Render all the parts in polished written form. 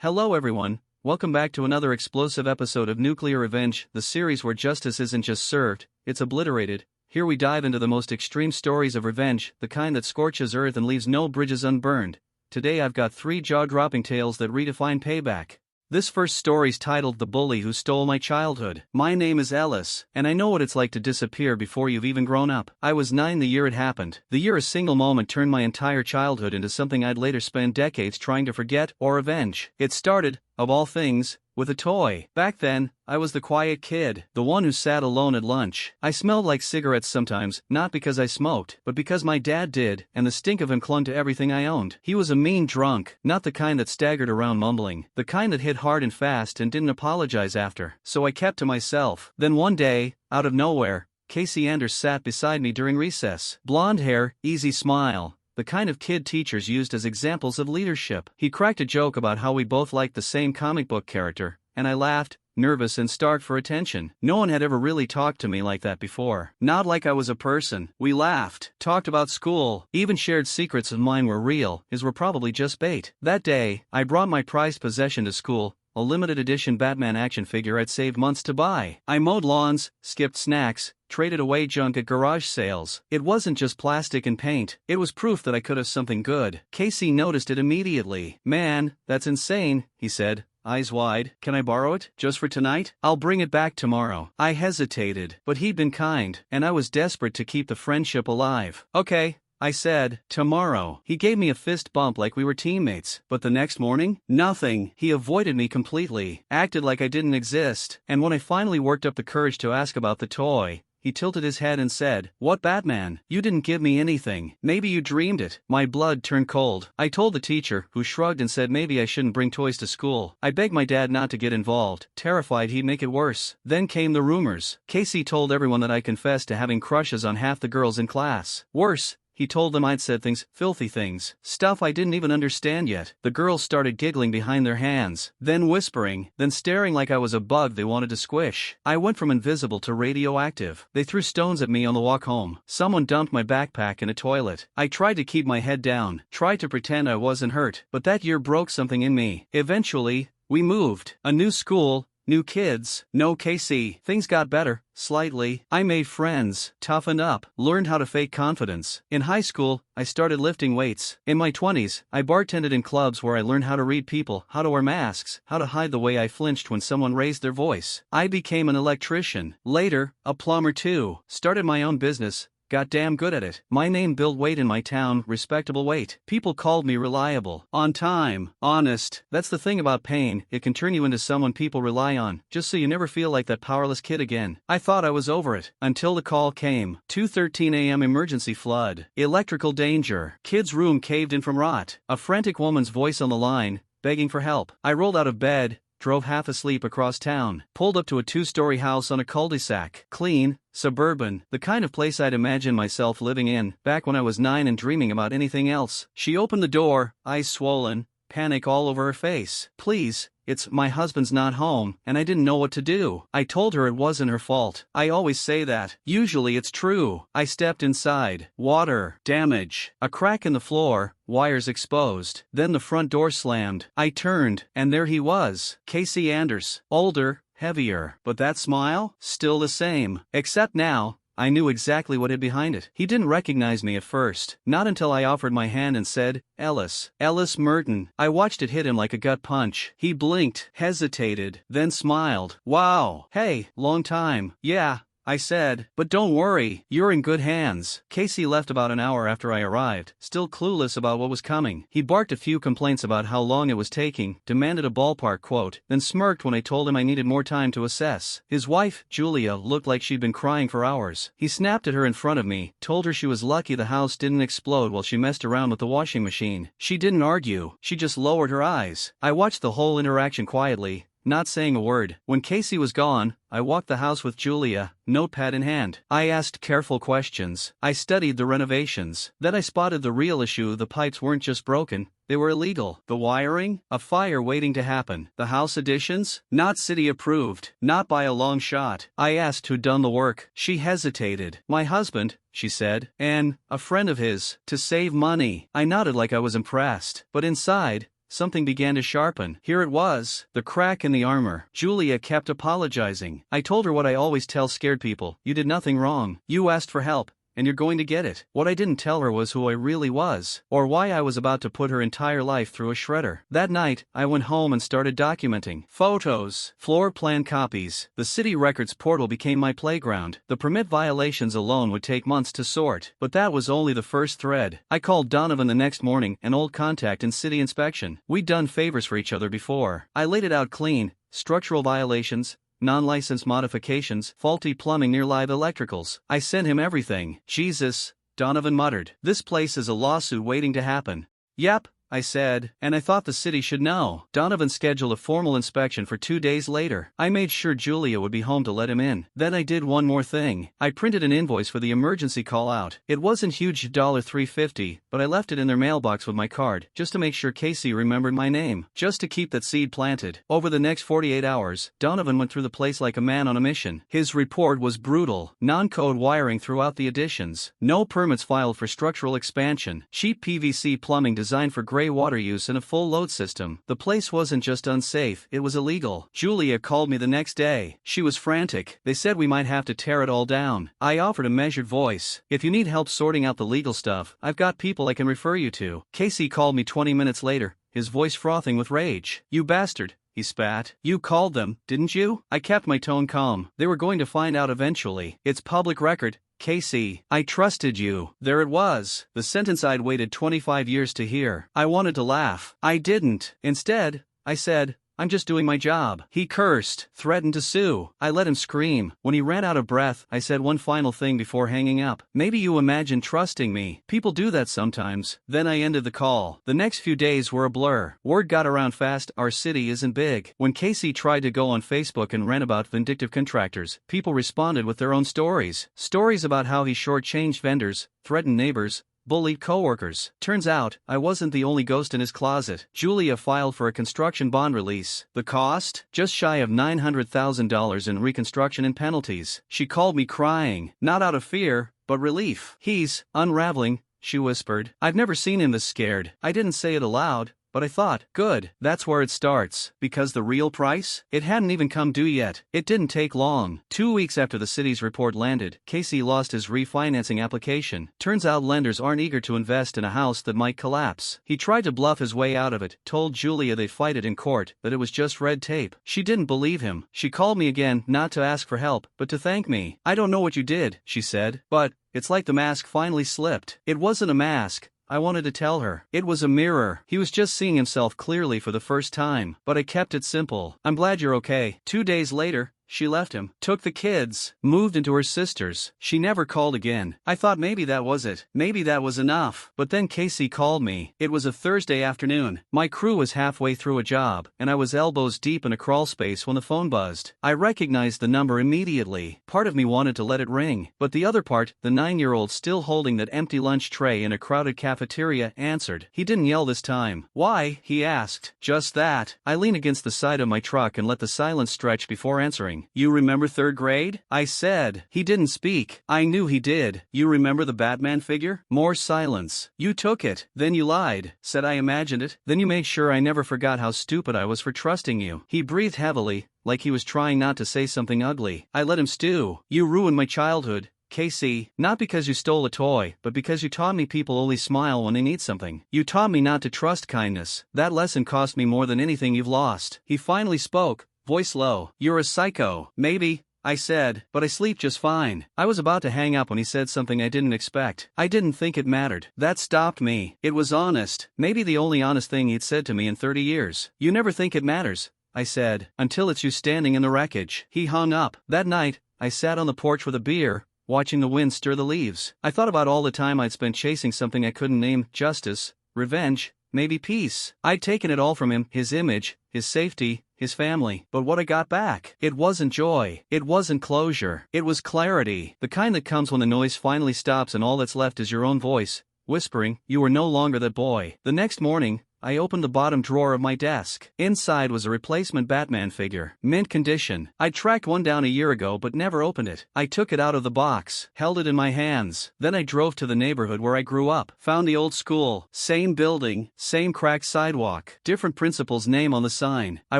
Hello everyone, welcome back to another explosive episode of NuclearRevenge, the series where justice isn't just served, it's obliterated. Here we dive into the most extreme stories of revenge, the kind that scorches earth and leaves no bridges unburned. Today I've got 3 jaw-dropping tales that redefine payback. This first story's titled The Bully Who Stole My Childhood. My name is Ellis, and I know what it's like to disappear before you've even grown up. I was 9 the year it happened. The year a single moment turned my entire childhood into something I'd later spend decades trying to forget or avenge. It started, of all things, with a toy. Back then, I was the quiet kid, the one who sat alone at lunch. I smelled like cigarettes sometimes, not because I smoked, but because my dad did, and the stink of him clung to everything I owned. He was a mean drunk, not the kind that staggered around mumbling, the kind that hit hard and fast and didn't apologize after. So I kept to myself. Then one day, out of nowhere, Casey Anders sat beside me during recess. Blonde hair, easy smile. The kind of kid teachers used as examples of leadership. He cracked a joke about how we both liked the same comic book character, and I laughed, nervous and starved for attention. No one had ever really talked to me like that before. Not like I was a person. We laughed, talked about school, even shared secrets of mine were real, his were probably just bait. That day, I brought my prized possession to school, a limited edition Batman action figure I'd saved months to buy. I mowed lawns, skipped snacks, traded away junk at garage sales. It wasn't just plastic and paint, it was proof that I could have something good. Casey noticed it immediately. "Man, that's insane," he said, eyes wide. "Can I borrow it? Just for tonight? I'll bring it back tomorrow." I hesitated, but he'd been kind, and I was desperate to keep the friendship alive. "Okay," I said, "tomorrow." He gave me a fist bump like we were teammates. But the next morning? Nothing. He avoided me completely, acted like I didn't exist, and when I finally worked up the courage to ask about the toy, he tilted his head and said, "What Batman? You didn't give me anything. Maybe you dreamed it." My blood turned cold. I told the teacher, who shrugged and said maybe I shouldn't bring toys to school. I begged my dad not to get involved, terrified he'd make it worse. Then came the rumors. Casey told everyone that I confessed to having crushes on half the girls in class. Worse, he told them I'd said things, filthy things, stuff I didn't even understand yet. The girls started giggling behind their hands, then whispering, then staring like I was a bug they wanted to squish. I went from invisible to radioactive. They threw stones at me on the walk home. Someone dumped my backpack in a toilet. I tried to keep my head down, tried to pretend I wasn't hurt, but that year broke something in me. Eventually, we moved. A new school, new kids, no Casey. Things got better, slightly. I made friends, toughened up, learned how to fake confidence. In high school, I started lifting weights. In my 20s, I bartended in clubs where I learned how to read people, how to wear masks, how to hide the way I flinched when someone raised their voice. I became an electrician. Later, a plumber too. Started my own business. Got damn good at it. My name built weight in my town, respectable weight. People called me reliable, on time, honest. That's the thing about pain, it can turn you into someone people rely on, just so you never feel like that powerless kid again. I thought I was over it, until the call came. 2:13 a.m. emergency flood. Electrical danger. Kid's room caved in from rot. A frantic woman's voice on the line, begging for help. I rolled out of bed, drove half asleep across town, pulled up to a 2-story house on a cul-de-sac. Clean, suburban, the kind of place I'd imagine myself living in, back when I was 9 and dreaming about anything else. She opened the door, eyes swollen, panic all over her face. "Please, my husband's not home," and I didn't know what to do. I told her it wasn't her fault. I always say that. Usually it's true. I stepped inside. Water, damage, a crack in the floor, wires exposed. Then the front door slammed. I turned, and there he was. Casey Anders. Older, heavier. But that smile? Still the same. Except now, I knew exactly what hid behind it. He didn't recognize me at first, not until I offered my hand and said, "Ellis. Ellis Merton." I watched it hit him like a gut punch. He blinked, hesitated, then smiled. "Wow. Hey, long time." "Yeah," I said, "but don't worry, you're in good hands." Casey left about an hour after I arrived, still clueless about what was coming. He barked a few complaints about how long it was taking, demanded a ballpark quote, then smirked when I told him I needed more time to assess. His wife, Julia, looked like she'd been crying for hours. He snapped at her in front of me, told her she was lucky the house didn't explode while she messed around with the washing machine. She didn't argue, she just lowered her eyes. I watched the whole interaction quietly, not saying a word. When Casey was gone, I walked the house with Julia, notepad in hand. I asked careful questions. I studied the renovations. Then I spotted the real issue. The pipes weren't just broken, they were illegal. The wiring? A fire waiting to happen. The house additions? Not city approved. Not by a long shot. I asked who'd done the work. She hesitated. "My husband," she said, "and a friend of his, to save money." I nodded like I was impressed. But inside, something began to sharpen. Here it was, the crack in the armor. Julia kept apologizing. I told her what I always tell scared people: you did nothing wrong. You asked for help, and you're going to get it. What I didn't tell her was who I really was, or why I was about to put her entire life through a shredder. That night, I went home and started documenting. Photos, floor plan copies. The city records portal became my playground. The permit violations alone would take months to sort, but that was only the first thread. I called Donovan the next morning, an old contact in city inspection. We'd done favors for each other before. I laid it out clean: structural violations, non-licensed modifications, faulty plumbing near live electricals. I sent him everything. Jesus, Donovan muttered. This place is a lawsuit waiting to happen. Yep, I said, and I thought the city should know. Donovan scheduled a formal inspection for 2 days later. I made sure Julia would be home to let him in. Then I did one more thing. I printed an invoice for the emergency call out. It wasn't huge, $3.50, but I left it in their mailbox with my card, just to make sure Casey remembered my name, just to keep that seed planted. Over the next 48 hours, Donovan went through the place like a man on a mission. His report was brutal. Non-code wiring throughout the additions. No permits filed for structural expansion. Cheap PVC plumbing designed for gray water use in a full load system. The place wasn't just unsafe, it was illegal. Julia called me the next day. She was frantic. They said we might have to tear it all down. I offered a measured voice. If you need help sorting out the legal stuff, I've got people I can refer you to. Casey called me 20 minutes later, his voice frothing with rage. You bastard, he spat. You called them, didn't you? I kept my tone calm. They were going to find out eventually. It's public record. Casey, I trusted you. There it was, the sentence I'd waited 25 years to hear. I wanted to laugh. I didn't. Instead, I said, I'm just doing my job. He cursed, threatened to sue. I let him scream. When he ran out of breath, I said one final thing before hanging up. Maybe you imagine trusting me. People do that sometimes. Then I ended the call. The next few days were a blur. Word got around fast: our city isn't big. When Casey tried to go on Facebook and rant about vindictive contractors, people responded with their own stories. Stories about how he shortchanged vendors, threatened neighbors, bullied coworkers. Turns out, I wasn't the only ghost in his closet. Julia filed for a construction bond release. The cost? Just shy of $900,000 in reconstruction and penalties. She called me crying, not out of fear, but relief. He's unraveling, she whispered. I've never seen him this scared. I didn't say it aloud, but I thought, good, that's where it starts. Because the real price? It hadn't even come due yet. It didn't take long. 2 weeks after the city's report landed, Casey lost his refinancing application. Turns out lenders aren't eager to invest in a house that might collapse. He tried to bluff his way out of it, told Julia they'd fight it in court, that it was just red tape. She didn't believe him. She called me again, not to ask for help, but to thank me. I don't know what you did, she said, but it's like the mask finally slipped. It wasn't a mask, I wanted to tell her. It was a mirror. He was just seeing himself clearly for the first time. But I kept it simple. I'm glad you're okay. 2 days later, she left him, took the kids, moved into her sister's. She never called again. I thought maybe that was it. Maybe that was enough. But then Casey called me. It was a Thursday afternoon. My crew was halfway through a job, and I was elbows deep in a crawl space when the phone buzzed. I recognized the number immediately. Part of me wanted to let it ring, but the other part, the 9-year-old still holding that empty lunch tray in a crowded cafeteria, answered. He didn't yell this time. Why? He asked. Just that. I leaned against the side of my truck and let the silence stretch before answering. You remember 3rd grade? I said. He didn't speak. I knew he did. You remember the Batman figure? More silence. You took it. Then you lied. Said I imagined it. Then you made sure I never forgot how stupid I was for trusting you. He breathed heavily, like he was trying not to say something ugly. I let him stew. You ruined my childhood, Casey, not because you stole a toy, but because you taught me people only smile when they need something. You taught me not to trust kindness. That lesson cost me more than anything you've lost. He finally spoke, voice low. You're a psycho. Maybe, I said, but I sleep just fine. I was about to hang up when he said something I didn't expect. I didn't think it mattered. That stopped me. It was honest. Maybe the only honest thing he'd said to me in 30 years. You never think it matters, I said, until it's you standing in the wreckage. He hung up. That night, I sat on the porch with a beer, watching the wind stir the leaves. I thought about all the time I'd spent chasing something I couldn't name: justice, revenge, maybe peace. I'd taken it all from him: his image, his safety, his family. But what I got back, it wasn't joy. It wasn't closure. It was clarity. The kind that comes when the noise finally stops and all that's left is your own voice, whispering, you are no longer that boy. The next morning, I opened the bottom drawer of my desk. Inside was a replacement Batman figure, mint condition. I'd tracked one down a year ago but never opened it. I took it out of the box, held it in my hands. Then I drove to the neighborhood where I grew up. Found the old school, same building, same cracked sidewalk, different principal's name on the sign. I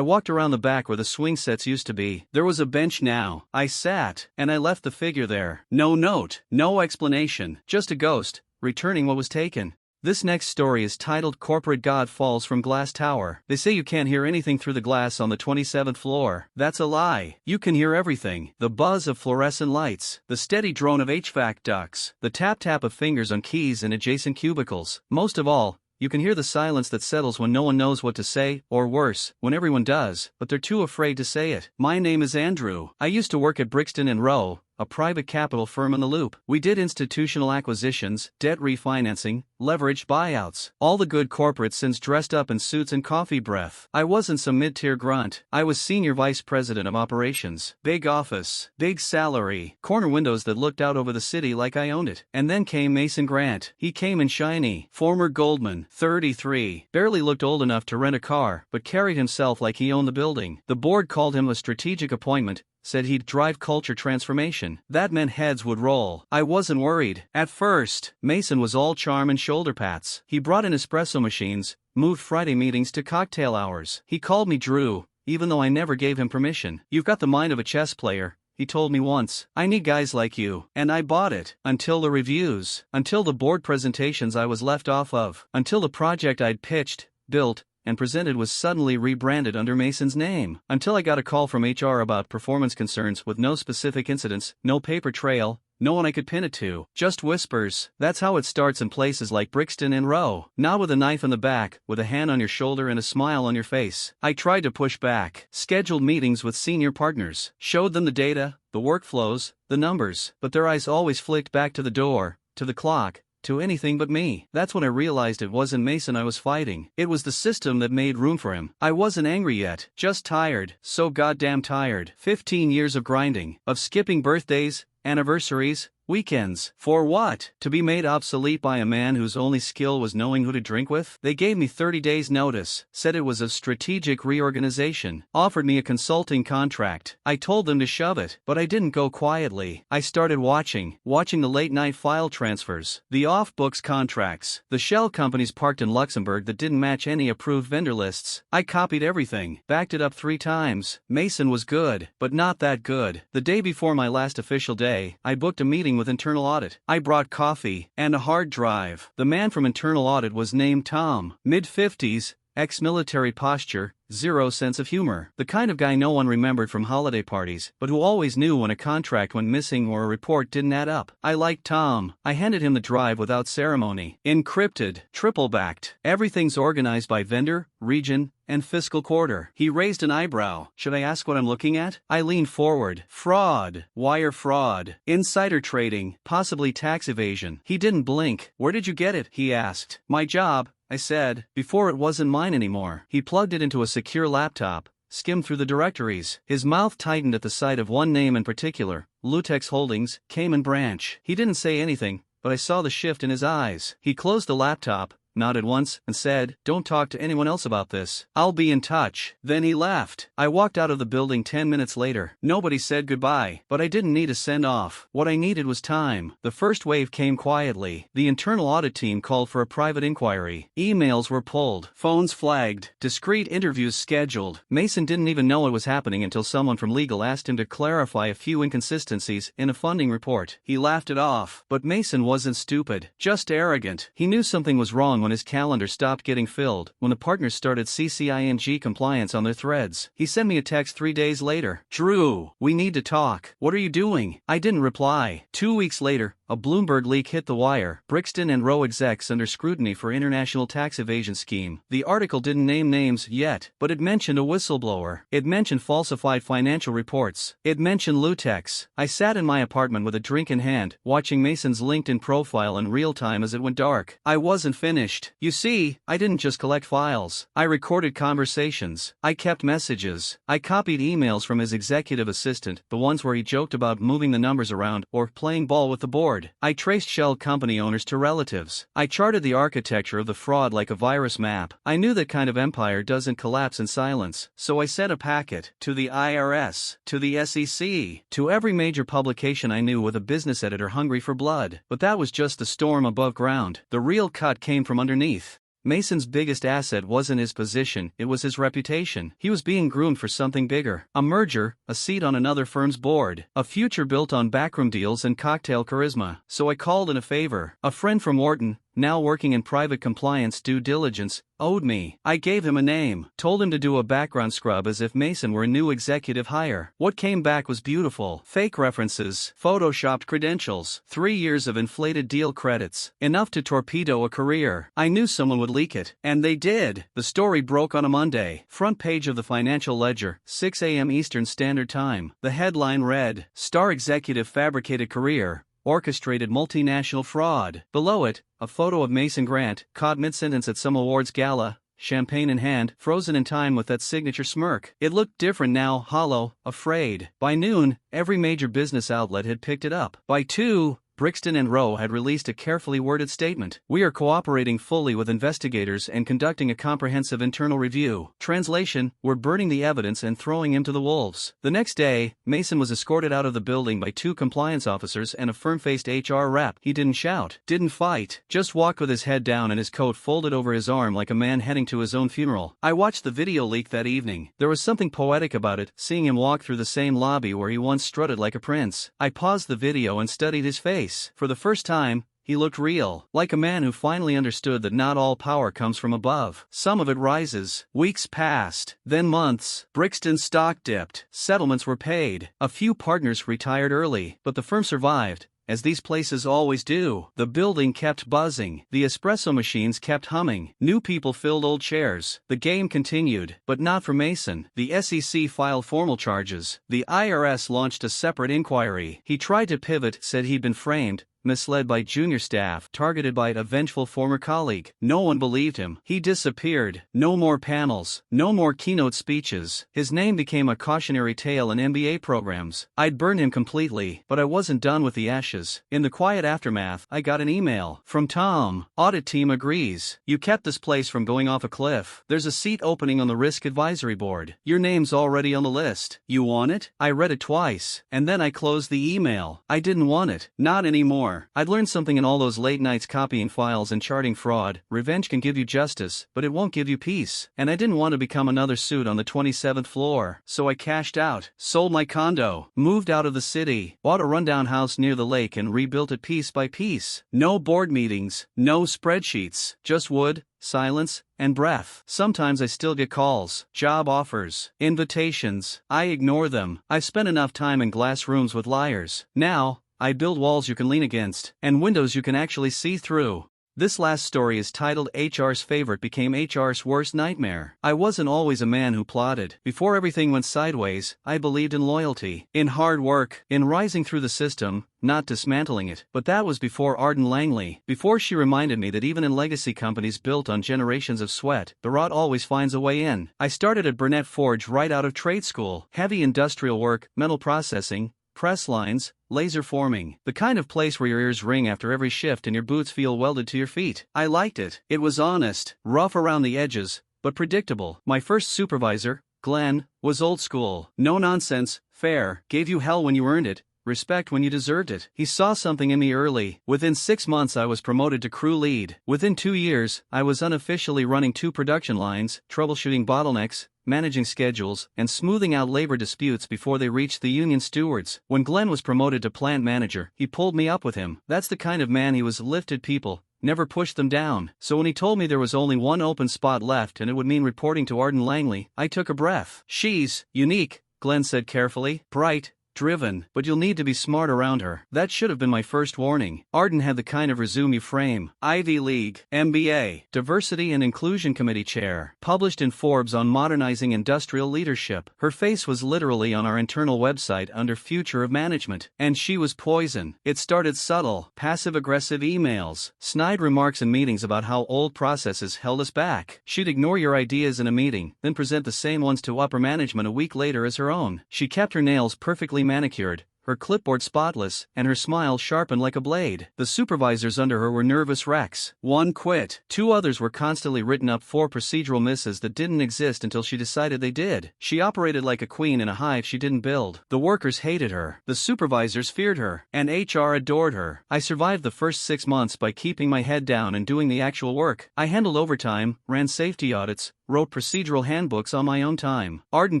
walked around the back where the swing sets used to be. There was a bench now. I sat, and I left the figure there. No note, no explanation, just a ghost, returning what was taken. This next story is titled Corporate God Falls from Glass Tower. They say you can't hear anything through the glass on the 27th floor. That's a lie. You can hear everything. The buzz of fluorescent lights, the steady drone of HVAC ducts, the tap-tap of fingers on keys in adjacent cubicles. Most of all, you can hear the silence that settles when no one knows what to say, or worse, when everyone does, but they're too afraid to say it. My name is Andrew. I used to work at Brixton & Rowe, a private capital firm in the Loop. We did institutional acquisitions, debt refinancing, leveraged buyouts. All the good corporate sins dressed up in suits and coffee breath. I wasn't some mid-tier grunt. I was senior vice president of operations. Big office, big salary, corner windows that looked out over the city like I owned it. And then came Mason Grant. He came in shiny. Former Goldman, 33. Barely looked old enough to rent a car, but carried himself like he owned the building. The board called him a strategic appointment, said he'd drive culture transformation. That meant heads would roll. I wasn't worried. At first, Mason was all charm and shoulder pats. He brought in espresso machines, moved Friday meetings to cocktail hours. He called me Drew, even though I never gave him permission. You've got the mind of a chess player, he told me once. I need guys like you. And I bought it. Until the reviews. Until the board presentations I was left off of. Until the project I'd pitched, built, and presented was suddenly rebranded under Mason's name. Until I got a call from HR about performance concerns with no specific incidents, no paper trail, no one I could pin it to. Just whispers. That's how it starts in places like Brixton & Rowe. Not with a knife in the back, with a hand on your shoulder and a smile on your face. I tried to push back. Scheduled meetings with senior partners. Showed them the data, the workflows, the numbers. But their eyes always flicked back to the door, to the clock, to anything but me. That's when I realized it wasn't Mason I was fighting. It was the system that made room for him. I wasn't angry yet, just tired, so goddamn tired. 15 years of grinding, of skipping birthdays, anniversaries, weekends. For what? To be made obsolete by a man whose only skill was knowing who to drink with? They gave me 30 days notice, said it was a strategic reorganization, offered me a consulting contract. I told them to shove it, but I didn't go quietly. I started watching the late-night file transfers, the off-books contracts, the shell companies parked in Luxembourg that didn't match any approved vendor lists. I copied everything, backed it up 3 times. Mason was good, but not that good. The day before my last official day, I booked a meeting with internal audit. I brought coffee and a hard drive. The man from internal audit was named Tom, mid-50s, ex-military posture, zero sense of humor. The kind of guy no one remembered from holiday parties, but who always knew when a contract went missing or a report didn't add up. I liked Tom. I handed him the drive without ceremony. Encrypted, triple-backed. Everything's organized by vendor, region, and fiscal quarter. He raised an eyebrow. Should I ask what I'm looking at? I leaned forward. Fraud. Wire fraud. Insider trading. Possibly tax evasion. He didn't blink. Where did you get it? He asked. My job, I said, before it wasn't mine anymore. He plugged it into a secure laptop, skimmed through the directories. His mouth tightened at the sight of one name in particular, Lutex Holdings, Cayman Branch. He didn't say anything, but I saw the shift in his eyes. He closed the laptop, nodded once, and said, "Don't talk to anyone else about this. I'll be in touch." Then he left. I walked out of the building 10 minutes later. Nobody said goodbye, but I didn't need a send-off. What I needed was time. The first wave came quietly. The internal audit team called for a private inquiry. Emails were pulled. Phones flagged. Discreet interviews scheduled. Mason didn't even know it was happening until someone from legal asked him to clarify a few inconsistencies in a funding report. He laughed it off. But Mason wasn't stupid, just arrogant. He knew something was wrong when his calendar stopped getting filled, when the partners started CCING compliance on their threads. He sent me a text 3 days later. "Drew, we need to talk. What are you doing?" I didn't reply. 2 weeks later, a Bloomberg leak hit the wire. Brixton & Rowe execs under scrutiny for international tax evasion scheme. The article didn't name names yet, but it mentioned a whistleblower. It mentioned falsified financial reports. It mentioned Lutex. I sat in my apartment with a drink in hand, watching Mason's LinkedIn profile in real time as it went dark. I wasn't finished. You see, I didn't just collect files. I recorded conversations. I kept messages. I copied emails from his executive assistant, the ones where he joked about moving the numbers around or playing ball with the board. board. I traced shell company owners to relatives. I charted the architecture of the fraud like a virus map. I knew that kind of empire doesn't collapse in silence, so I sent a packet to the IRS, to the SEC, to every major publication I knew with a business editor hungry for blood. But that was just the storm above ground. The real cut came from underneath. Mason's biggest asset wasn't his position, it was his reputation. He was being groomed for something bigger. A merger, a seat on another firm's board, a future built on backroom deals and cocktail charisma. So I called in a favor. A friend from Wharton, now working in private compliance due diligence, owed me. I gave him a name, told him to do a background scrub as if Mason were a new executive hire. What came back was beautiful. Fake references, photoshopped credentials, 3 years of inflated deal credits, enough to torpedo a career. I knew someone would leak it, and they did. The story broke on a Monday. Front page of the Financial Ledger, 6 a.m. Eastern Standard Time. The headline read, "Star Executive Fabricated Career, Orchestrated Multinational Fraud." Below it, a photo of Mason Grant, caught mid-sentence at some awards gala, champagne in hand, frozen in time with that signature smirk. It looked different now, hollow, afraid. By noon, every major business outlet had picked it up. By 2, Brixton and Rowe had released a carefully worded statement. "We are cooperating fully with investigators and conducting a comprehensive internal review." Translation, "We're burning the evidence and throwing him to the wolves." The next day, Mason was escorted out of the building by 2 compliance officers and a firm-faced HR rep. He didn't shout, didn't fight, just walked with his head down and his coat folded over his arm like a man heading to his own funeral. I watched the video leak that evening. There was something poetic about it, seeing him walk through the same lobby where he once strutted like a prince. I paused the video and studied his face. For the first time, he looked real, like a man who finally understood that not all power comes from above. Some of it rises. Weeks passed, then months. Brixton's stock dipped. Settlements were paid. A few partners retired early, but the firm survived, as these places always do. The building kept buzzing. The espresso machines kept humming. New people filled old chairs. The game continued, but not for Mason. The SEC filed formal charges. The IRS launched a separate inquiry. He tried to pivot, said he'd been framed, misled by junior staff, targeted by a vengeful former colleague. No one believed him. He disappeared. No more panels, no more keynote speeches. His name became a cautionary tale in MBA programs. I'd burned him completely, but I wasn't done with the ashes. In the quiet aftermath, I got an email from Tom. "Audit team agrees. You kept this place from going off a cliff. There's a seat opening on the risk advisory board. Your name's already on the list. You want it?" I read it twice, and then I closed the email. I didn't want it. Not anymore. I'd learned something in all those late nights copying files and charting fraud. Revenge can give you justice, but it won't give you peace. And I didn't want to become another suit on the 27th floor. So I cashed out, sold my condo, moved out of the city, bought a rundown house near the lake and rebuilt it piece by piece. No board meetings, no spreadsheets, just wood, silence, and breath. Sometimes I still get calls, job offers, invitations. I ignore them. I've spent enough time in glass rooms with liars. Now, I build walls you can lean against, and windows you can actually see through. This last story is titled "HR's Favorite Became HR's Worst Nightmare." I wasn't always a man who plotted. Before everything went sideways, I believed in loyalty, in hard work, in rising through the system, not dismantling it. But that was before Arden Langley, before she reminded me that even in legacy companies built on generations of sweat, the rot always finds a way in. I started at Burnett Forge right out of trade school. Heavy industrial work, metal processing, press lines, laser forming. The kind of place where your ears ring after every shift and your boots feel welded to your feet. I liked it. It was honest, rough around the edges, but predictable. My first supervisor, Glenn, was old school. No nonsense, fair, gave you hell when you earned it, respect when you deserved it. He saw something in me early. Within 6 months I was promoted to crew lead. Within 2 years, I was unofficially running 2 production lines, troubleshooting bottlenecks, managing schedules, and smoothing out labor disputes before they reached the union stewards. When Glenn was promoted to plant manager, he pulled me up with him. That's the kind of man he was. Lifted people, never pushed them down. So when he told me there was only one open spot left and it would mean reporting to Arden Langley, I took a breath. "She's unique," Glenn said carefully. "Bright, driven, but you'll need to be smart around her." That should have been my first warning. Arden had the kind of resume you frame. Ivy League, MBA, Diversity and Inclusion Committee Chair, published in Forbes on modernizing industrial leadership. Her face was literally on our internal website under Future of Management. And she was poison. It started subtle, passive-aggressive emails, snide remarks in meetings about how old processes held us back. She'd ignore your ideas in a meeting, then present the same ones to upper management a week later as her own. She kept her nails perfectly manicured, her clipboard spotless, and her smile sharpened like a blade. The supervisors under her were nervous wrecks. One quit. 2 others were constantly written up for procedural misses that didn't exist until she decided they did. She operated like a queen in a hive she didn't build. The workers hated her. The supervisors feared her. And HR adored her. I survived the first 6 months by keeping my head down and doing the actual work. I handled overtime, ran safety audits, wrote procedural handbooks on my own time. Arden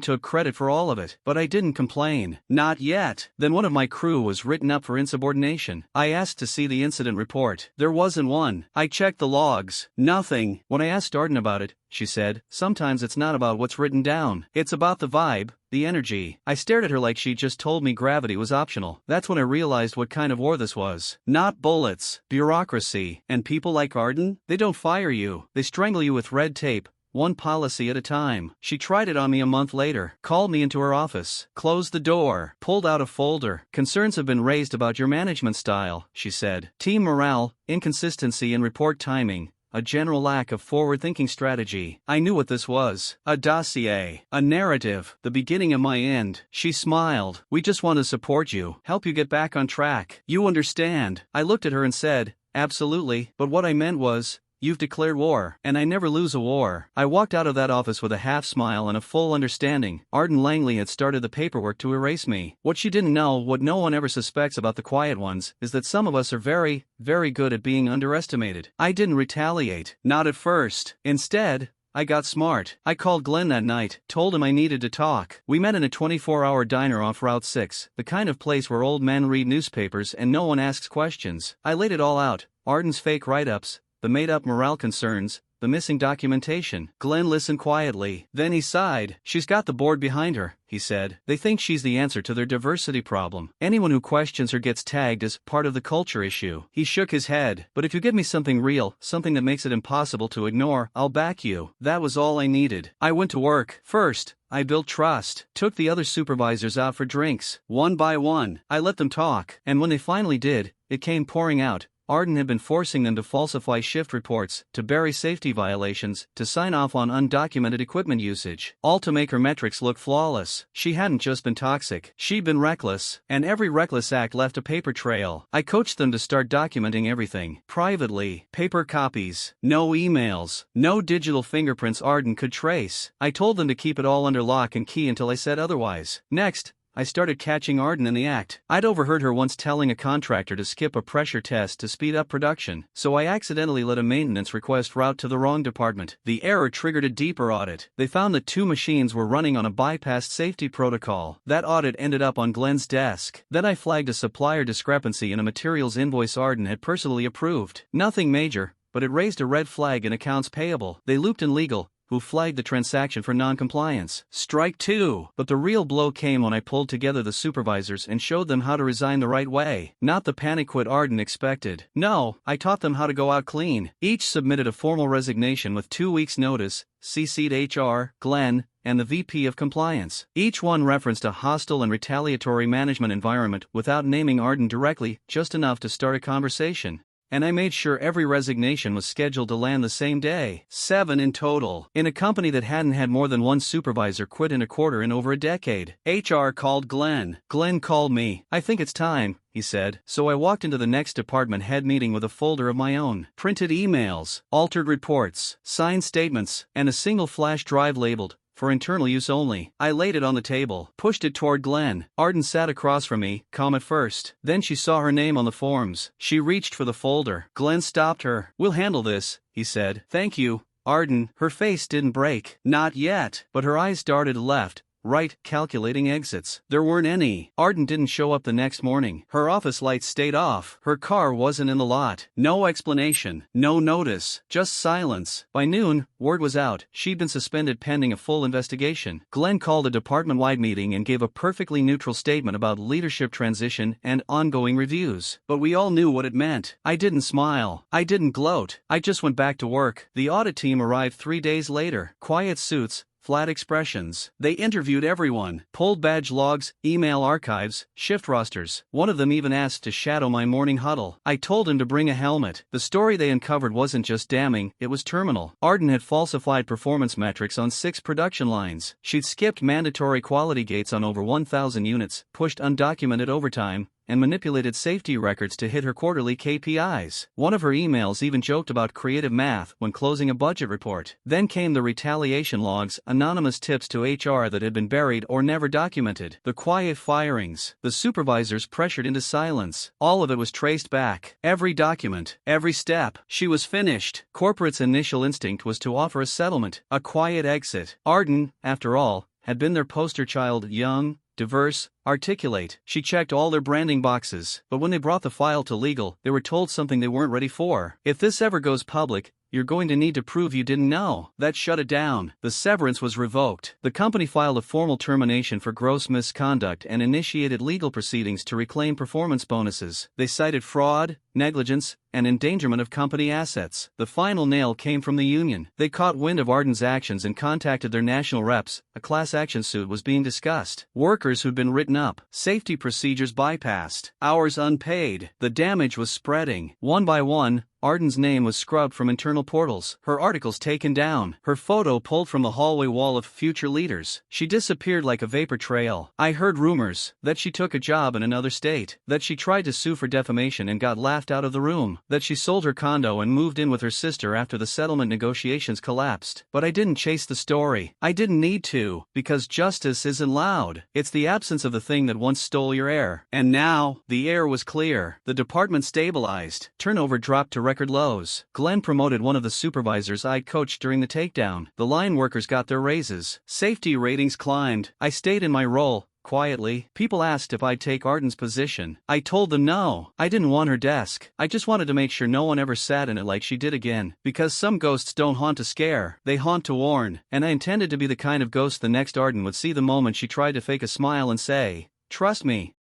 took credit for all of it, but I didn't complain. Not yet. Then one of my crew was written up for insubordination. I asked to see the incident report. There wasn't one. I checked the logs. Nothing. When I asked Arden about it, she said, sometimes it's not about what's written down. It's about the vibe, the energy. I stared at her like she'd just told me gravity was optional. That's when I realized what kind of war this was. Not bullets. Bureaucracy. And people like Arden? They don't fire you. They strangle you with red tape. One policy at a time. She tried it on me a month later, called me into her office, closed the door, pulled out a folder. Concerns have been raised about your management style, she said. Team morale, inconsistency in report timing, a general lack of forward-thinking strategy. I knew what this was. A dossier. A narrative. The beginning of my end. She smiled. We just want to support you, help you get back on track. You understand. I looked at her and said, absolutely, but what I meant was, you've declared war, and I never lose a war. I walked out of that office with a half smile and a full understanding. Arden Langley had started the paperwork to erase me. What she didn't know, what no one ever suspects about the quiet ones, is that some of us are very, very good at being underestimated. I didn't retaliate. Not at first. Instead, I got smart. I called Glenn that night, told him I needed to talk. We met in a 24-hour diner off Route 6, the kind of place where old men read newspapers and no one asks questions. I laid it all out, Arden's fake write-ups, the made-up morale concerns, the missing documentation. Glenn listened quietly. Then he sighed. She's got the board behind her, he said. They think she's the answer to their diversity problem. Anyone who questions her gets tagged as part of the culture issue. He shook his head. But if you give me something real, something that makes it impossible to ignore, I'll back you. That was all I needed. I went to work. First, I built trust, took the other supervisors out for drinks. One by one, I let them talk. And when they finally did, it came pouring out. Arden had been forcing them to falsify shift reports, to bury safety violations, to sign off on undocumented equipment usage, all to make her metrics look flawless. She hadn't just been toxic, she'd been reckless, and every reckless act left a paper trail. I coached them to start documenting everything, privately, paper copies, no emails, no digital fingerprints Arden could trace. I told them to keep it all under lock and key until I said otherwise. Next, I started catching Arden in the act. I'd overheard her once telling a contractor to skip a pressure test to speed up production, so I accidentally let a maintenance request route to the wrong department. The error triggered a deeper audit. They found that 2 machines were running on a bypassed safety protocol. That audit ended up on Glenn's desk. Then I flagged a supplier discrepancy in a materials invoice Arden had personally approved. Nothing major, but it raised a red flag in accounts payable. They looped in legal, who flagged the transaction for non-compliance. Strike 2. But the real blow came when I pulled together the supervisors and showed them how to resign the right way. Not the panic quit Arden expected. No, I taught them how to go out clean. Each submitted a formal resignation with 2 weeks' notice, CC'd HR, Glenn, and the VP of Compliance. Each one referenced a hostile and retaliatory management environment without naming Arden directly, just enough to start a conversation. And I made sure every resignation was scheduled to land the same day. 7 in total. In a company that hadn't had more than one supervisor quit in a quarter in over a decade. HR called Glenn. Glenn called me. I think it's time, he said. So I walked into the next department head meeting with a folder of my own. Printed emails, altered reports, signed statements, and a single flash drive labeled, for internal use only. I laid it on the table, pushed it toward Glenn. Arden sat across from me, calm at first. Then she saw her name on the forms. She reached for the folder. Glenn stopped her. We'll handle this, he said. Thank you, Arden. Her face didn't break. Not yet. But her eyes darted left, right, calculating exits. There weren't any. Arden didn't show up the next morning. Her office lights stayed off. Her car wasn't in the lot. No explanation. No notice. Just silence. By noon, word was out. She'd been suspended pending a full investigation. Glenn called a department-wide meeting and gave a perfectly neutral statement about leadership transition and ongoing reviews. But we all knew what it meant. I didn't smile. I didn't gloat. I just went back to work. The audit team arrived 3 days later. Quiet suits, flat expressions. They interviewed everyone, pulled badge logs, email archives, shift rosters. One of them even asked to shadow my morning huddle. I told him to bring a helmet. The story they uncovered wasn't just damning, it was terminal. Arden had falsified performance metrics on 6 production lines. She'd skipped mandatory quality gates on over 1,000 units, pushed undocumented overtime, and manipulated safety records to hit her quarterly KPIs. One of her emails even joked about creative math when closing a budget report. Then came the retaliation logs, anonymous tips to HR that had been buried or never documented. The quiet firings, the supervisors pressured into silence. All of it was traced back. Every document, every step. She was finished. Corporate's initial instinct was to offer a settlement, a quiet exit. Arden, after all, had been their poster child, young, diverse, articulate. She checked all their branding boxes, but when they brought the file to legal, they were told something they weren't ready for. If this ever goes public, you're going to need to prove you didn't know. That shut it down. The severance was revoked. The company filed a formal termination for gross misconduct and initiated legal proceedings to reclaim performance bonuses. They cited fraud, negligence, and endangerment of company assets. The final nail came from the union. They caught wind of Arden's actions and contacted their national reps. A class action suit was being discussed. Workers who'd been written up, safety procedures bypassed, hours unpaid. The damage was spreading. One by one, Arden's name was scrubbed from internal portals, her articles taken down, her photo pulled from the hallway wall of future leaders. She disappeared like a vapor trail. I heard rumors that she took a job in another state, that she tried to sue for defamation and got laughed out of the room, that she sold her condo and moved in with her sister after the settlement negotiations collapsed. But I didn't chase the story. I didn't need to, because justice isn't loud. It's the absence of the thing that once stole your air. And now, the air was clear. The department stabilized. Turnover dropped to record lows. Glenn promoted one of the supervisors I coached during the takedown. The line workers got their raises. Safety ratings climbed. I stayed in my role. Quietly, people asked if I'd take Arden's position. I told them no. I didn't want her desk. I just wanted to make sure no one ever sat in it like she did again. Because some ghosts don't haunt to scare, they haunt to warn. And I intended to be the kind of ghost the next Arden would see the moment she tried to fake a smile and say, "Trust me,